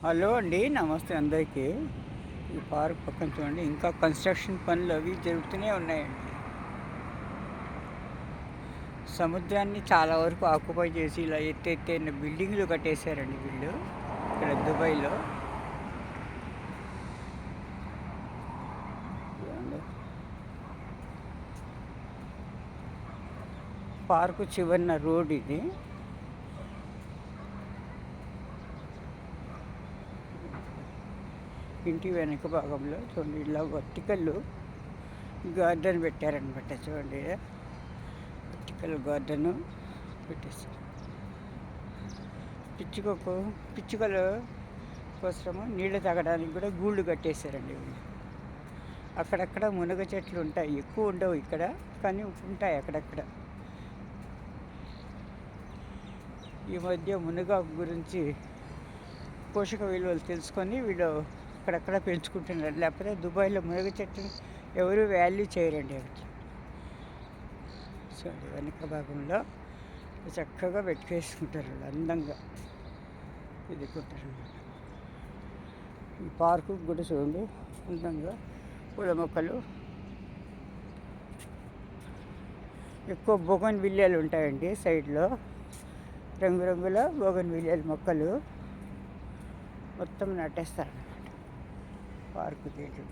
Hello అండి, నమస్తే అందరికీ. ఈ పార్క్ పక్కన చూడండి, ఇంకా కన్స్ట్రక్షన్ పనులు అవి జరుగుతూనే ఉన్నాయండి. సముద్రాన్ని చాలా వరకు ఆక్యుపై చేసి ఇలా ఎత్తైన బిల్డింగ్లు కట్టేశారండి వీళ్ళు ఇక్కడ దుబాయ్లో. చూడండి, పార్కు చివరిన రోడ్ ఇది. ఇంటి వెనక భాగంలో చూడండి, ఇలా వర్టికల్ గార్డెన్ పెట్టారనమాట. చూడండి, వర్టికల్ గార్డెన్ పెట్టేశారు. పిచ్చుకల కోసము నీళ్ళు తాగడానికి కూడా గూళ్ళు కట్టేశారండి వీళ్ళు. అక్కడక్కడ మునగ చెట్లు ఉంటాయి, ఎక్కువ ఉండవు ఇక్కడ, కానీ ఉంటాయి అక్కడక్కడ. ఈ మధ్య మునగాకు గురించి పోషక విలువలు తెలుసుకొని వీళ్ళు అక్కడక్కడ పెంచుకుంటున్నారు. లేకపోతే దుబాయ్లో మునగ చెట్టుని ఎవరు వాల్యూ చేయరండి. అవి సో వెనక భాగంలో చక్కగా పెట్టుకేసుకుంటారు, అందంగా ఎదుర్కొంటారు అన్నమాట. ఈ పార్కు కూడా చూడండి, అందంగా పూల మొక్కలు, ఎక్కువ బోగన్ విల్లాలు ఉంటాయండి సైడ్లో. రంగురంగుల బోగన్ విల్లాల మొక్కలు మొత్తం నాటేస్తారు అన్నమాట పార్కు తీరు.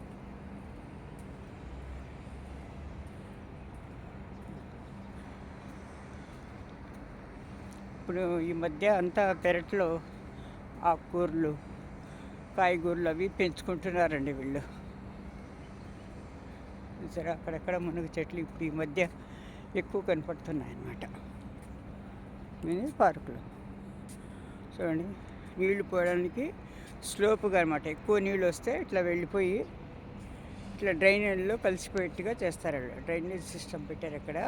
ఇప్పుడు ఈ మధ్య అంతా పెరట్లో ఆకుకూరలు, కాయగూరలు అవి పెంచుకుంటున్నారండి వీళ్ళు. సరే, అక్కడక్కడ మునగ చెట్లు ఇప్పుడు ఈ మధ్య ఎక్కువ కనపడుతున్నాయి అన్నమాట పార్కులో. చూడండి, నీళ్లు పోయడానికి స్లోపుగా అనమాట. ఎక్కువ నీళ్ళు వస్తే ఇట్లా వెళ్ళిపోయి ఇట్లా డ్రైనేజ్లో కలిసిపోయేట్టుగా చేస్తారు. డ్రైనేజ్ సిస్టమ్ పెట్టారు అక్కడ.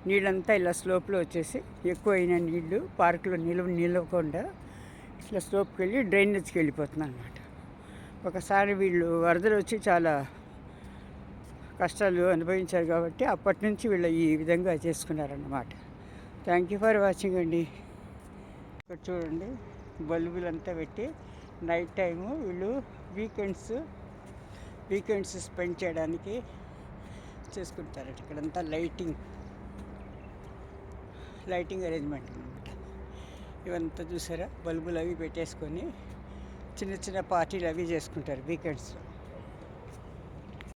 నీళ్ళంతా ఇలా స్లోప్లో వచ్చేసి ఎక్కువైన నీళ్ళు పార్కులో నిలవకుండా ఇట్లా స్లోప్కి వెళ్ళి డ్రైనేజ్కి వెళ్ళిపోతుంది అనమాట. ఒకసారి వీళ్ళు వరదలు వచ్చి చాలా కష్టాలు అనుభవించారు కాబట్టి అప్పటి నుంచి వీళ్ళు ఈ విధంగా చేసుకున్నారన్నమాట. థ్యాంక్ యూ ఫర్ వాచింగ్ అండి. ఇక్కడ చూడండి, బల్బులంతా పెట్టి నైట్ టైము వీళ్ళు వీకెండ్స్ స్పెండ్ చేయడానికి చేసుకుంటారట. ఇక్కడంతా లైటింగ్ అరేంజ్మెంట్ అనమాట. ఇవంతా చూసారా, బల్బులు అవి పెట్టేసుకొని చిన్న చిన్న పార్టీలు అవి చేసుకుంటారు వీకెండ్స్లో.